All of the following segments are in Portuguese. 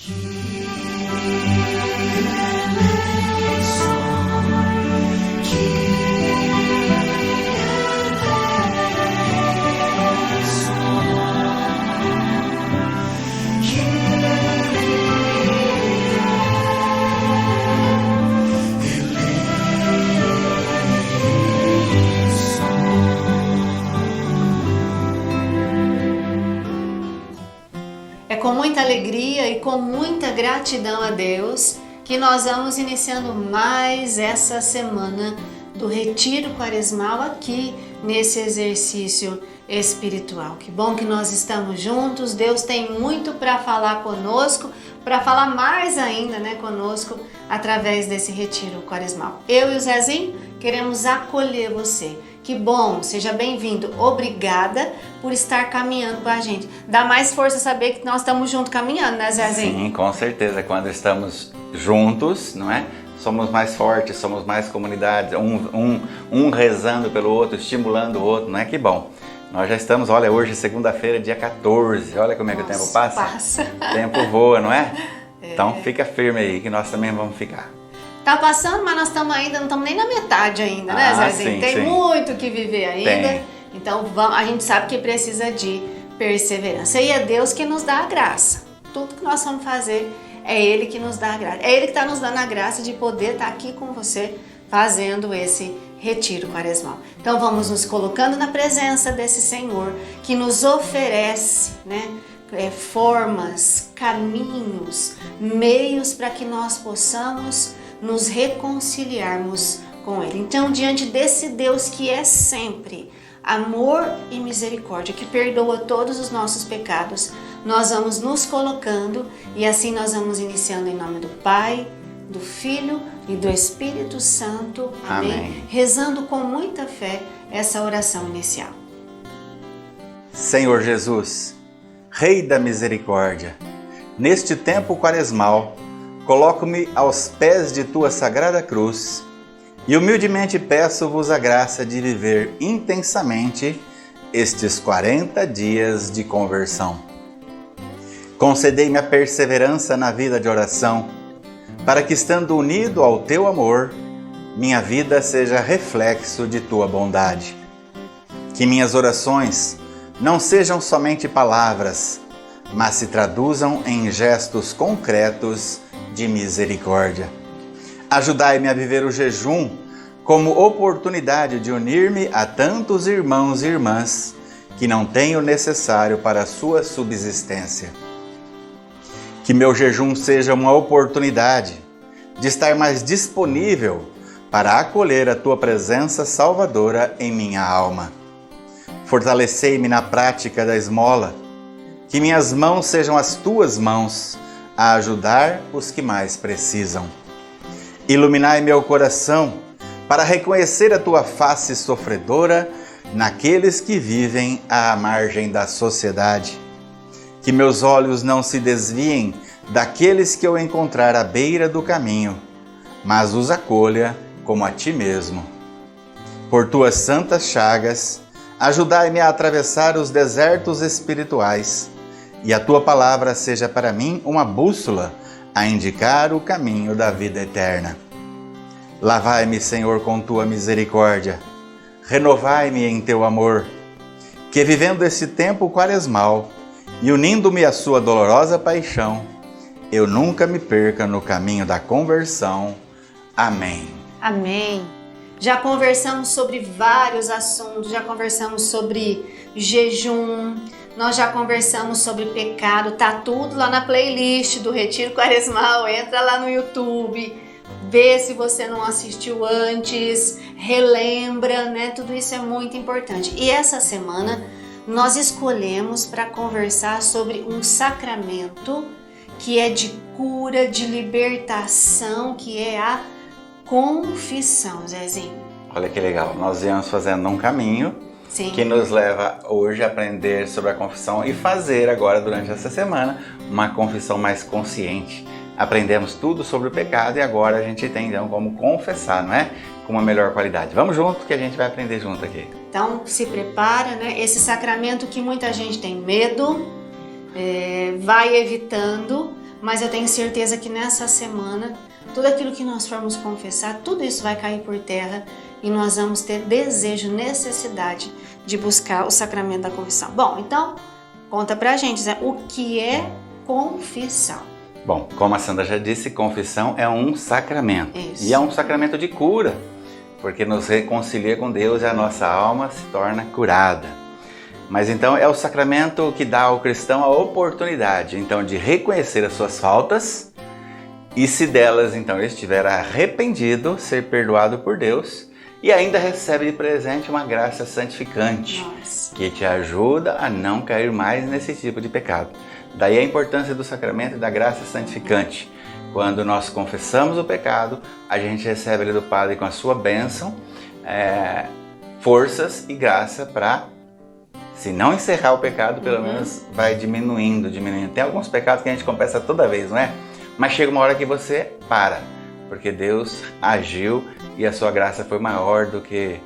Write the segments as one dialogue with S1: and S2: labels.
S1: É com muita alegria e com muita gratidão a Deus que nós vamos iniciando mais essa semana do Retiro Quaresmal aqui nesse exercício espiritual. Que bom que nós estamos juntos, Deus tem muito para falar conosco, para falar mais ainda, conosco através desse Retiro Quaresmal. Eu e o Zezinho queremos acolher você. Que bom, seja bem-vindo. Obrigada por estar caminhando com a gente. Dá mais força saber que nós estamos juntos caminhando, né, Zezinho?
S2: Sim, com certeza. Quando estamos juntos, não é? Somos mais fortes, somos mais comunidades, um rezando pelo outro, estimulando o outro, não é? Que bom. Nós já estamos, olha, hoje segunda-feira, dia 14, olha como é que o tempo passa. O tempo voa, não é? Então fica firme aí, que nós também vamos ficar.
S1: Tá passando, mas nós estamos ainda, não estamos nem na metade ainda, né, Zezinho? Tem muito que viver ainda.
S2: Tem.
S1: Então a gente sabe que precisa de perseverança. E é Deus que nos dá a graça. Tudo que nós vamos fazer é Ele que nos dá a graça. É Ele que está nos dando a graça de poder estar aqui com você fazendo esse Retiro Quaresmal. Então vamos nos colocando na presença desse Senhor que nos oferece, formas, caminhos, meios para que nós possamos nos reconciliarmos com Ele. Então, diante desse Deus que é sempre amor e misericórdia, que perdoa todos os nossos pecados, nós vamos nos colocando e assim nós vamos iniciando em nome do Pai, do Filho e do Espírito Santo. Amém. Rezando com muita fé essa oração inicial.
S2: Senhor Jesus, Rei da Misericórdia, neste tempo quaresmal, coloco-me aos pés de Tua Sagrada Cruz e humildemente peço-vos a graça de viver intensamente estes 40 dias de conversão. Concedei-me a perseverança na vida de oração, para que, estando unido ao Teu amor, minha vida seja reflexo de Tua bondade. Que minhas orações não sejam somente palavras, mas se traduzam em gestos concretos de misericórdia. Ajudai-me a viver o jejum como oportunidade de unir-me a tantos irmãos e irmãs que não têm o necessário para a sua subsistência. Que meu jejum seja uma oportunidade de estar mais disponível para acolher a Tua presença salvadora em minha alma. Fortalecei-me na prática da esmola, que minhas mãos sejam as Tuas mãos a ajudar os que mais precisam. Iluminai meu coração para reconhecer a Tua face sofredora naqueles que vivem à margem da sociedade. Que meus olhos não se desviem daqueles que eu encontrar à beira do caminho, mas os acolha como a Ti mesmo. Por Tuas santas chagas, ajudai-me a atravessar os desertos espirituais, e a Tua palavra seja para mim uma bússola a indicar o caminho da vida eterna. Lavai-me, Senhor, com Tua misericórdia, renovai-me em Teu amor, que vivendo esse tempo quaresmal e unindo-me à Sua dolorosa paixão, eu nunca me perca no caminho da conversão. Amém.
S1: Amém. Já conversamos sobre vários assuntos, já conversamos sobre jejum, nós já conversamos sobre pecado, tá tudo lá na playlist do Retiro Quaresmal, entra lá no YouTube, vê se você não assistiu antes, relembra, tudo isso é muito importante. E essa semana nós escolhemos para conversar sobre um sacramento que é de cura, de libertação, que é a confissão, Zezinho.
S2: Olha que legal, nós viemos fazendo um caminho que nos leva hoje a aprender sobre a confissão e fazer agora, durante essa semana, uma confissão mais consciente. Aprendemos tudo sobre o pecado e agora a gente tem então como confessar, não é? Com uma melhor qualidade. Vamos junto que a gente vai aprender junto aqui.
S1: Então se prepara, Esse sacramento que muita gente tem medo, vai evitando, mas eu tenho certeza que nessa semana, tudo aquilo que nós formos confessar, tudo isso vai cair por terra e nós vamos ter desejo, necessidade de buscar o sacramento da confissão. Bom, então, conta pra gente, Zé, o que é confissão?
S2: Bom, como a Sandra já disse, confissão é um sacramento.
S1: Isso.
S2: E é um sacramento de cura, porque nos reconcilia com Deus e a nossa alma se torna curada. Mas então é o sacramento que dá ao cristão a oportunidade então de reconhecer as suas faltas e, se delas então ele estiver arrependido, ser perdoado por Deus e ainda recebe de presente uma graça santificante.
S1: Nossa.
S2: Que te ajuda a não cair mais nesse tipo de pecado. Daí a importância do sacramento e da graça santificante. Quando nós confessamos o pecado, a gente recebe ali do Padre com a sua bênção, forças e graça para, se não encerrar o pecado, pelo menos vai diminuindo. Tem alguns pecados que a gente confessa toda vez, não é? Mas chega uma hora que você para, porque Deus agiu e a sua graça foi maior do que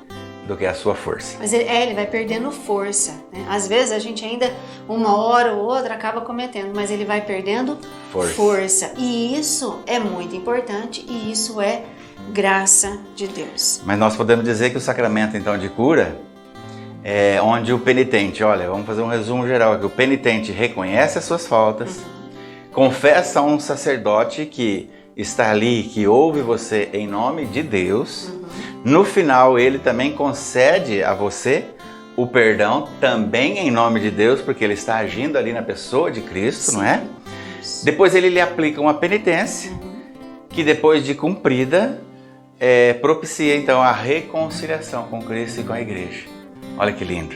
S2: a sua força.
S1: Mas ele vai perdendo força, né? Às vezes a gente ainda, uma hora ou outra, acaba cometendo, mas ele vai perdendo força. E isso é muito importante e isso é graça de Deus.
S2: Mas nós podemos dizer que o sacramento então de cura é onde o penitente, olha, vamos fazer um resumo geral aqui, o penitente reconhece as suas faltas, confessa a um sacerdote que está ali, que ouve você em nome de Deus. No final, ele também concede a você o perdão, também em nome de Deus, porque ele está agindo ali na pessoa de Cristo, não é? Depois ele lhe aplica uma penitência, que depois de cumprida, propicia então a reconciliação com Cristo e com a igreja. Olha que lindo.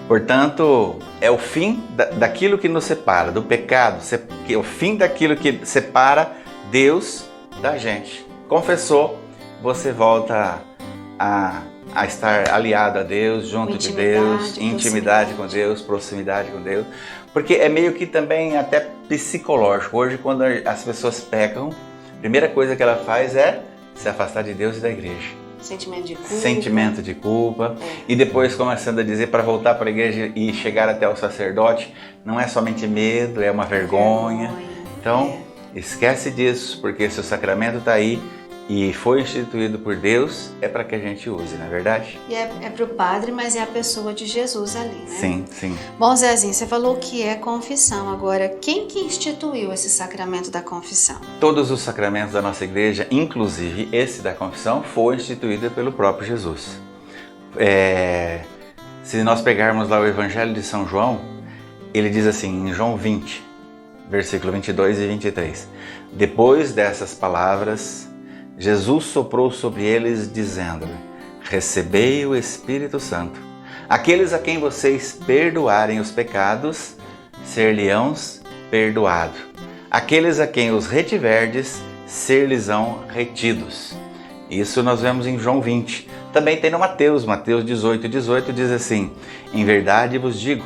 S2: Portanto, é o fim daquilo que nos separa, do pecado, é o fim daquilo que separa Deus da gente. Confessou, você volta a estar aliado a Deus, junto de Deus, intimidade com Deus, proximidade com Deus, porque é meio que também até psicológico. Hoje, quando as pessoas pecam, a primeira coisa que ela faz é se afastar de Deus e da igreja. Sentimento de culpa. E depois, começando a dizer, para voltar para a igreja e chegar até o sacerdote, não é somente medo, é uma vergonha. Então, esquece disso, porque se o sacramento está aí e foi instituído por Deus, é para que a gente use, não é verdade?
S1: E é para o padre, mas é a pessoa de Jesus ali, né?
S2: Sim, sim.
S1: Bom, Zezinho, você falou que é confissão. Agora, quem que instituiu esse sacramento da confissão?
S2: Todos os sacramentos da nossa igreja, inclusive esse da confissão, foi instituído pelo próprio Jesus. Se nós pegarmos lá o Evangelho de São João, ele diz assim, em João 20, versículo 22 e 23. Depois dessas palavras, Jesus soprou sobre eles, dizendo: recebei o Espírito Santo. Aqueles a quem vocês perdoarem os pecados, ser-lhe-ão perdoado. Aqueles a quem os retiverdes, ser-lhes-ão retidos. Isso nós vemos em João 20. Também tem no Mateus 18 diz assim: em verdade vos digo,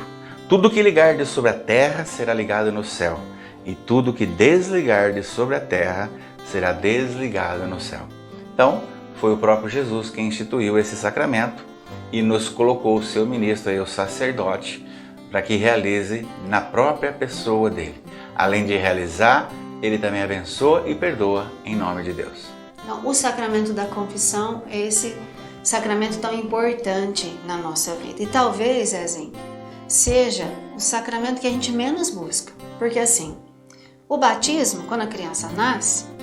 S2: tudo que ligardes sobre a terra será ligado no céu, e tudo que desligardes sobre a terra será desligado no céu. Então, foi o próprio Jesus quem instituiu esse sacramento e nos colocou o seu ministro, aí, o sacerdote, para que realize na própria pessoa dele. Além de realizar, ele também abençoa e perdoa em nome de Deus.
S1: Então, o sacramento da confissão é esse sacramento tão importante na nossa vida. E talvez, Zezinho, seja o sacramento que a gente menos busca. Porque assim, o batismo, quando a criança nasce,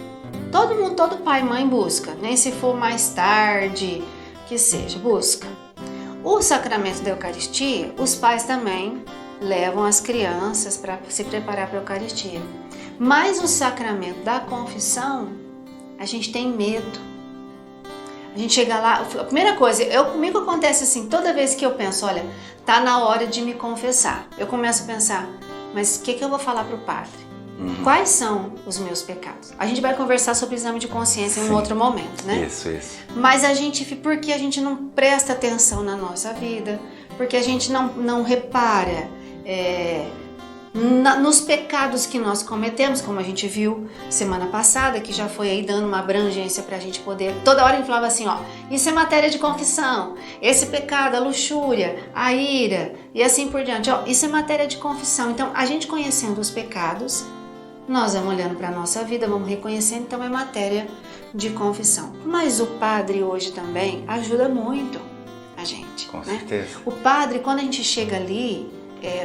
S1: todo pai e mãe busca, nem se for mais tarde, que seja, busca. O sacramento da Eucaristia, os pais também levam as crianças para se preparar para a Eucaristia. Mas o sacramento da confissão, a gente tem medo. A gente chega lá, a primeira coisa, comigo acontece assim, toda vez que eu penso, olha, tá na hora de me confessar, eu começo a pensar, mas o que eu vou falar para o padre? Quais são os meus pecados? A gente vai conversar sobre exame de consciência em um outro momento, né?
S2: Isso.
S1: Mas porque a gente não presta atenção na nossa vida, porque a gente não repara nos pecados que nós cometemos, como a gente viu semana passada, que já foi aí dando uma abrangência pra gente poder, toda hora a gente falava assim, ó, isso é matéria de confissão, esse pecado, a luxúria, a ira e assim por diante, ó, isso é matéria de confissão. Então, a gente conhecendo os pecados, nós vamos olhando para a nossa vida, vamos reconhecendo, então é matéria de confissão. Mas o padre hoje também ajuda muito a gente.
S2: Com
S1: né?
S2: certeza.
S1: O padre, quando a gente chega ali,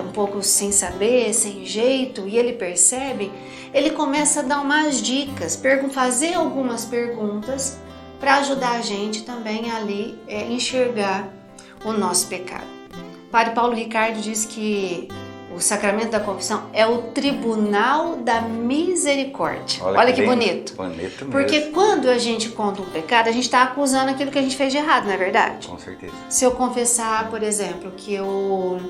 S1: um pouco sem saber, sem jeito, e ele percebe, ele começa a dar umas dicas, fazer algumas perguntas para ajudar a gente também ali enxergar o nosso pecado. O padre Paulo Ricardo diz que o sacramento da confissão é o tribunal da misericórdia. Olha que bonito.
S2: Bonito mesmo.
S1: Porque quando a gente conta um pecado, a gente está acusando aquilo que a gente fez de errado, não é verdade?
S2: Com certeza.
S1: Se eu confessar, por exemplo, que eu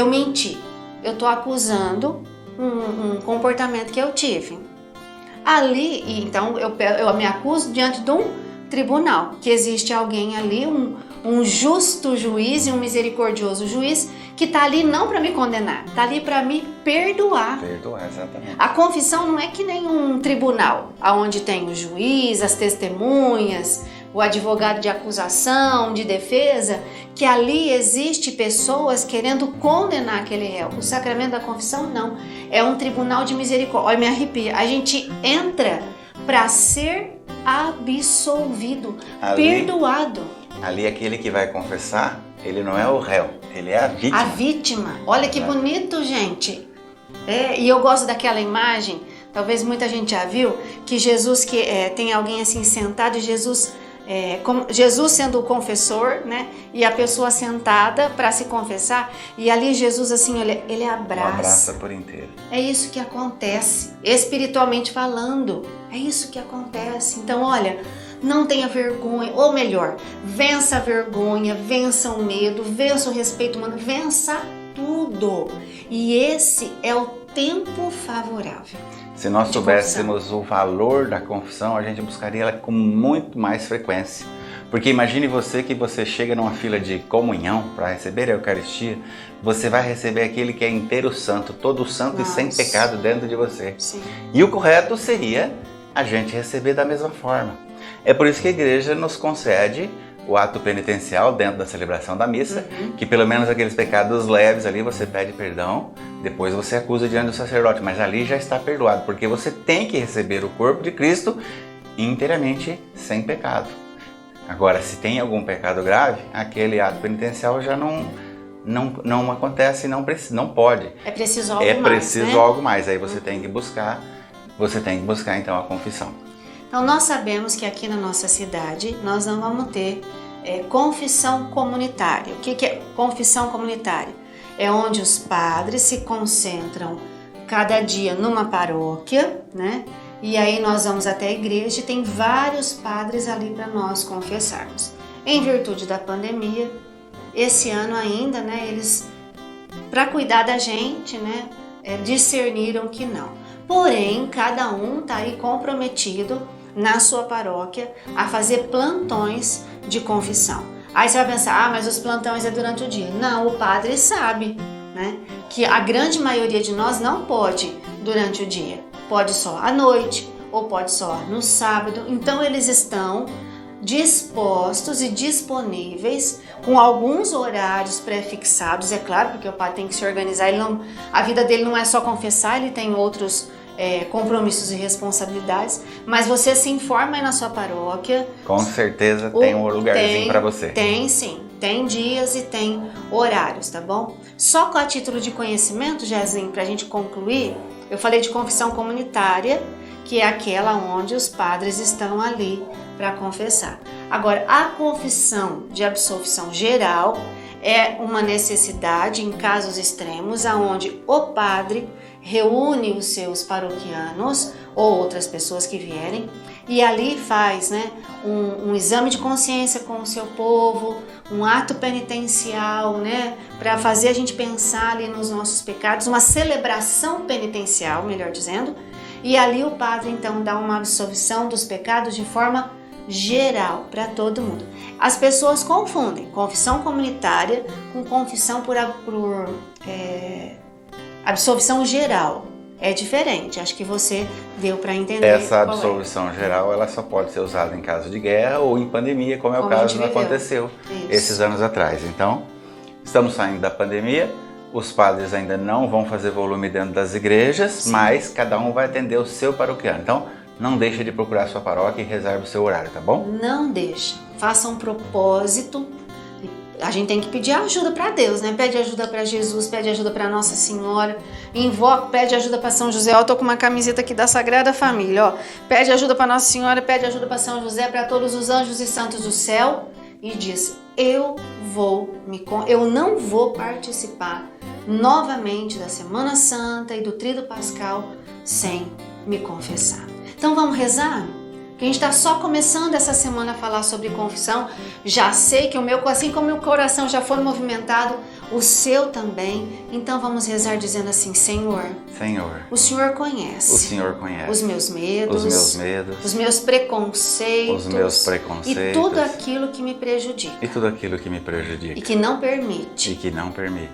S1: menti, eu estou acusando um comportamento que eu tive. Ali, então, eu me acuso diante de um tribunal, que existe alguém ali, um justo juiz e um misericordioso juiz que está ali não para me condenar, está ali para me perdoar.
S2: Perdoar, exatamente.
S1: A confissão não é que nem um tribunal, onde tem o juiz, as testemunhas, o advogado de acusação, de defesa, que ali existe pessoas querendo condenar aquele réu. O sacramento da confissão não, é um tribunal de misericórdia. Olha, me arrepia. A gente entra para ser absolvido, perdoado.
S2: Ali aquele que vai confessar, ele não é o réu, ele é a vítima.
S1: A vítima. Olha que bonito, gente. E eu gosto daquela imagem, talvez muita gente já viu, que Jesus, tem alguém assim sentado e Jesus sendo o confessor, né? E a pessoa sentada para se confessar, e ali Jesus assim, ele abraça
S2: por inteiro.
S1: É isso que acontece, espiritualmente falando, é isso que acontece. Então, olha, não tenha vergonha, ou melhor, vença a vergonha, vença o medo, vença o respeito humano, vença tudo. E esse é o tempo favorável.
S2: Se nós soubéssemos o valor da confissão, a gente buscaria ela com muito mais frequência. Porque imagine você que você chega numa fila de comunhão para receber a Eucaristia, você vai receber aquele que é inteiro santo, todo santo e sem pecado dentro de você.
S1: Sim.
S2: E o correto seria a gente receber da mesma forma. É por isso que a igreja nos concede o ato penitencial dentro da celebração da missa, que pelo menos aqueles pecados leves ali você pede perdão, depois você acusa diante do sacerdote, mas ali já está perdoado, porque você tem que receber o corpo de Cristo inteiramente sem pecado. Agora, se tem algum pecado grave, aquele ato penitencial já não acontece, não pode.
S1: É preciso algo mais. É preciso
S2: algo mais, aí você tem que buscar então a confissão.
S1: Então, nós sabemos que aqui na nossa cidade nós não vamos ter confissão comunitária. O que é confissão comunitária? É onde os padres se concentram cada dia numa paróquia, né? E aí nós vamos até a igreja e tem vários padres ali para nós confessarmos. Em virtude da pandemia, esse ano ainda, né, eles, para cuidar da gente, né, discerniram que não. Porém, cada um está aí comprometido na sua paróquia a fazer plantões de confissão. Aí você vai pensar, mas os plantões é durante o dia. Não, o padre sabe, né, que a grande maioria de nós não pode durante o dia. Pode só à noite ou pode só no sábado. Então eles estão dispostos e disponíveis com alguns horários pré-fixados, é claro, porque o padre tem que se organizar. A vida dele não é só confessar, ele tem outros compromissos e responsabilidades, mas você se informa aí na sua paróquia.
S2: Com certeza tem um lugarzinho para você.
S1: Tem sim, tem dias e tem horários, tá bom? Só com a título de conhecimento, Jéssica, pra gente concluir, eu falei de confissão comunitária, que é aquela onde os padres estão ali para confessar. Agora, a confissão de absolvição geral é uma necessidade em casos extremos, aonde o padre reúne os seus paroquianos ou outras pessoas que vierem e ali faz, né, um exame de consciência com o seu povo, um ato penitencial, né, para fazer a gente pensar ali nos nossos pecados, uma celebração penitencial, melhor dizendo, e ali o padre então dá uma absolvição dos pecados de forma geral para todo mundo. As pessoas confundem confissão comunitária com confissão por absolvição geral. É diferente, acho que você deu para entender.
S2: Essa absolvição geral, ela só pode ser usada em caso de guerra ou em pandemia, como o caso que aconteceu esses anos atrás. Então, estamos saindo da pandemia, Os padres ainda não vão fazer volume dentro das igrejas, sim, mas cada um vai atender o seu paroquiano. Então, não deixa de procurar a sua paróquia e reserva o seu horário, tá bom?
S1: Não deixa. Faça um propósito. A gente tem que pedir ajuda para Deus, né? Pede ajuda para Jesus, pede ajuda para Nossa Senhora, invoca, pede ajuda para São José. Ó, eu tô com uma camiseta aqui da Sagrada Família, ó. Pede ajuda para Nossa Senhora, pede ajuda para São José, para todos os anjos e santos do céu e diz: eu não vou participar novamente da Semana Santa e do Tríduo Pascal sem me confessar. Então vamos rezar? Que a gente está só começando essa semana a falar sobre confissão. Já sei que assim como o meu coração já foi movimentado, o seu também. Então vamos rezar dizendo assim: Senhor, o Senhor conhece.
S2: O Senhor conhece
S1: os meus medos, os meus preconceitos, e tudo aquilo que me prejudica. E que não permite.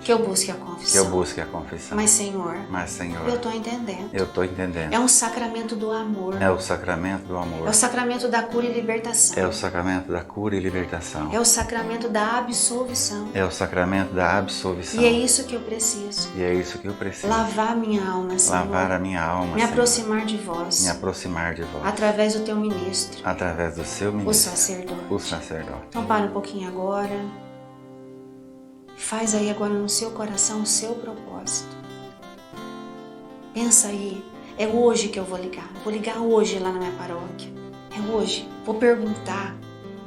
S1: Que eu busque a confissão. Mas Senhor, eu estou entendendo. É um sacramento do amor.
S2: É o sacramento da cura e libertação.
S1: É o sacramento da absolvição. E é isso que eu preciso. Lavar minha alma, Senhor. Me aproximar de vós. Através do teu ministro. O sacerdote. Então para um pouquinho agora. Faz aí agora no seu coração o seu propósito. Pensa aí. É hoje que eu vou ligar. Vou ligar hoje lá na minha paróquia. É hoje. Vou perguntar.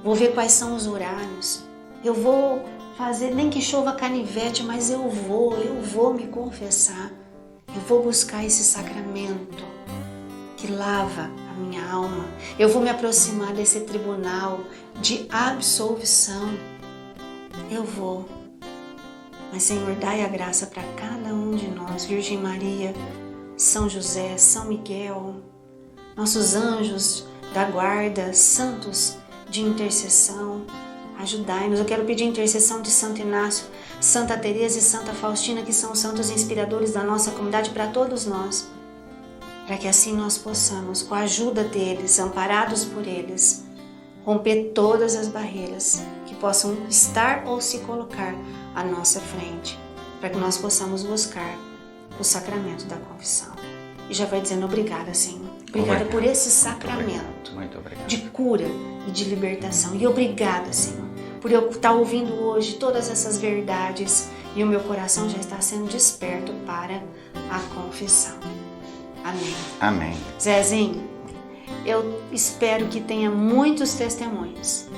S1: Vou ver quais são os horários. Eu vou fazer, nem que chova canivete, mas eu vou me confessar. Eu vou buscar esse sacramento que lava a minha alma. Eu vou me aproximar desse tribunal de absolvição. Eu vou. Mas Senhor, dai a graça para cada um de nós. Virgem Maria, São José, São Miguel, nossos anjos da guarda, santos de intercessão, ajudai-nos. Eu quero pedir intercessão de Santo Inácio, Santa Teresa e Santa Faustina, que são santos inspiradores da nossa comunidade, para todos nós, para que assim nós possamos, com a ajuda deles, amparados por eles, romper todas as barreiras que possam estar ou se colocar à nossa frente, para que nós possamos buscar o sacramento da confissão. E já vai dizendo obrigada, Senhor. Obrigada por esse sacramento de cura e de libertação. E obrigada, Senhor, por eu estar ouvindo hoje todas essas verdades e o meu coração já está sendo desperto para a confissão. Amém.
S2: Amém.
S1: Zezinho, eu espero que tenha muitos testemunhos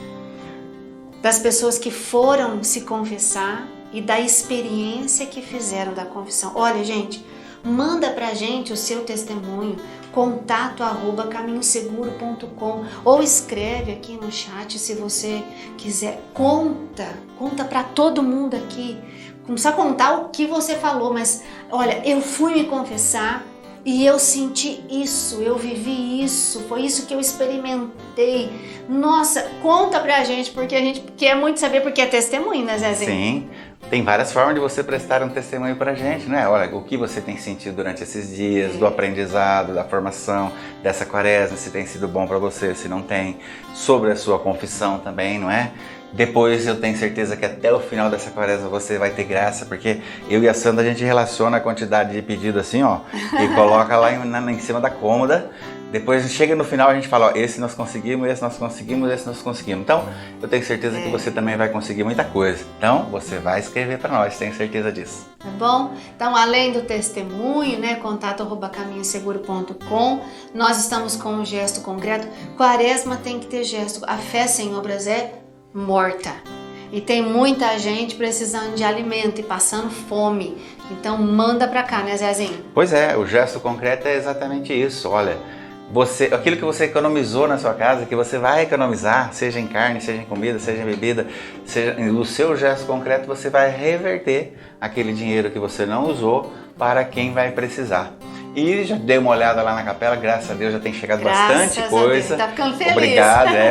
S1: das pessoas que foram se confessar e da experiência que fizeram da confissão. Olha, gente, manda pra gente o seu testemunho, contato@caminhoseguro.com, ou escreve aqui no chat se você quiser. Conta pra todo mundo aqui. Não precisa contar o que você falou, mas olha, eu fui me confessar e eu senti isso, eu vivi isso, foi isso que eu experimentei. Nossa, conta pra gente, porque a gente quer muito saber, porque é testemunho, né, Zezinho?
S2: Sim, tem várias formas de você prestar um testemunho pra gente, né? Olha, o que você tem sentido durante esses dias, do aprendizado, da formação, dessa quaresma, se tem sido bom pra você, se não tem, sobre a sua confissão também, não é? Depois eu tenho certeza que até o final dessa quaresma você vai ter graça, porque eu e a Sandra a gente relaciona a quantidade de pedido assim, ó, e coloca lá em cima da cômoda. Depois chega no final a gente fala, ó, esse nós conseguimos, esse nós conseguimos, esse nós conseguimos. Então, eu tenho certeza que você também vai conseguir muita coisa. Então, você vai escrever para nós, tenho certeza disso.
S1: Tá bom? Então, além do testemunho, né, contato@caminhoseguro.com, nós estamos com um gesto concreto. Quaresma tem que ter gesto. A fé sem obras é morta. E tem muita gente precisando de alimento e passando fome. Então manda pra cá, né, Zezinho?
S2: Pois é, o gesto concreto é exatamente isso. Olha, aquilo que você economizou na sua casa, que você vai economizar, seja em carne, seja em comida, seja em bebida, o seu gesto concreto você vai reverter aquele dinheiro que você não usou para quem vai precisar. E já dei uma olhada lá na capela, graças a Deus já tem chegado bastante coisa.
S1: Tá ficando feliz.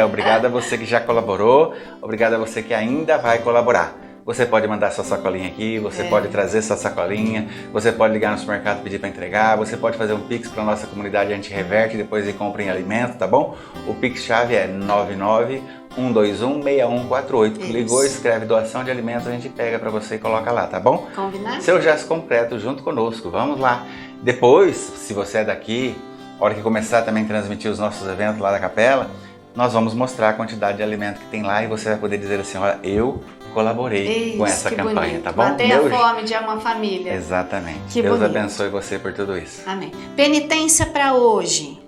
S2: Obrigado a você que já colaborou, obrigado a você que ainda vai colaborar. Você pode mandar sua sacolinha aqui, você pode trazer sua sacolinha, você pode ligar no supermercado e pedir para entregar, você pode fazer um Pix para a nossa comunidade, a gente reverte depois e compra em alimento, tá bom? O Pix chave é 121-6148.
S1: Isso.
S2: Ligou, escreve doação de alimentos, a gente pega para você e coloca lá, tá bom?
S1: Combinado?
S2: Seu gesto concreto junto conosco, vamos lá. Depois, se você é daqui, a hora que começar também a transmitir os nossos eventos lá da capela, nós vamos mostrar a quantidade de alimento que tem lá e você vai poder dizer assim, olha, eu colaborei com essa campanha,
S1: bonito.
S2: tá bom?
S1: Bater a fome de uma família.
S2: Exatamente.
S1: Que
S2: Deus
S1: bonito.
S2: abençoe você por tudo isso.
S1: Amém. Penitência para hoje.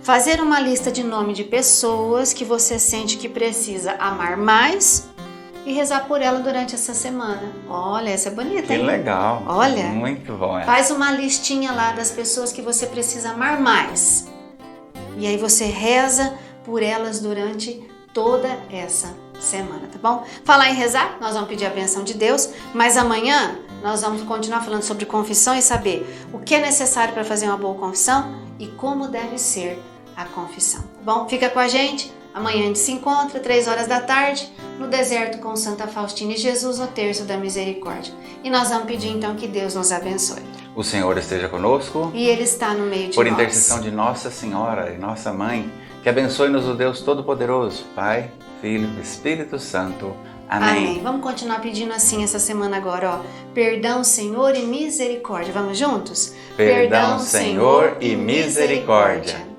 S1: Fazer uma lista de nome de pessoas que você sente que precisa amar mais e rezar por ela durante essa semana. Olha, essa é bonita,
S2: Que
S1: hein?
S2: legal.
S1: Olha.
S2: Muito bom.
S1: Faz uma listinha lá das pessoas que você precisa amar mais. E aí você reza por elas durante toda essa semana, tá bom? Falar em rezar, nós vamos pedir a benção de Deus, mas amanhã nós vamos continuar falando sobre confissão e saber o que é necessário para fazer uma boa confissão e como deve ser a confissão, tá bom? Fica com a gente, amanhã a gente se encontra, 3 horas da tarde, no deserto com Santa Faustina e Jesus, no Terço da Misericórdia. E nós vamos pedir então que Deus nos abençoe.
S2: O Senhor esteja conosco.
S1: E Ele está no meio de
S2: Por
S1: nós.
S2: intercessão de Nossa Senhora e Nossa Mãe, que abençoe-nos o Deus Todo-Poderoso, Pai, Filho e Espírito Santo. Amém.
S1: Vamos continuar pedindo assim essa semana agora, ó. Perdão, Senhor, e misericórdia. Vamos juntos?
S2: Perdão, Senhor, e misericórdia.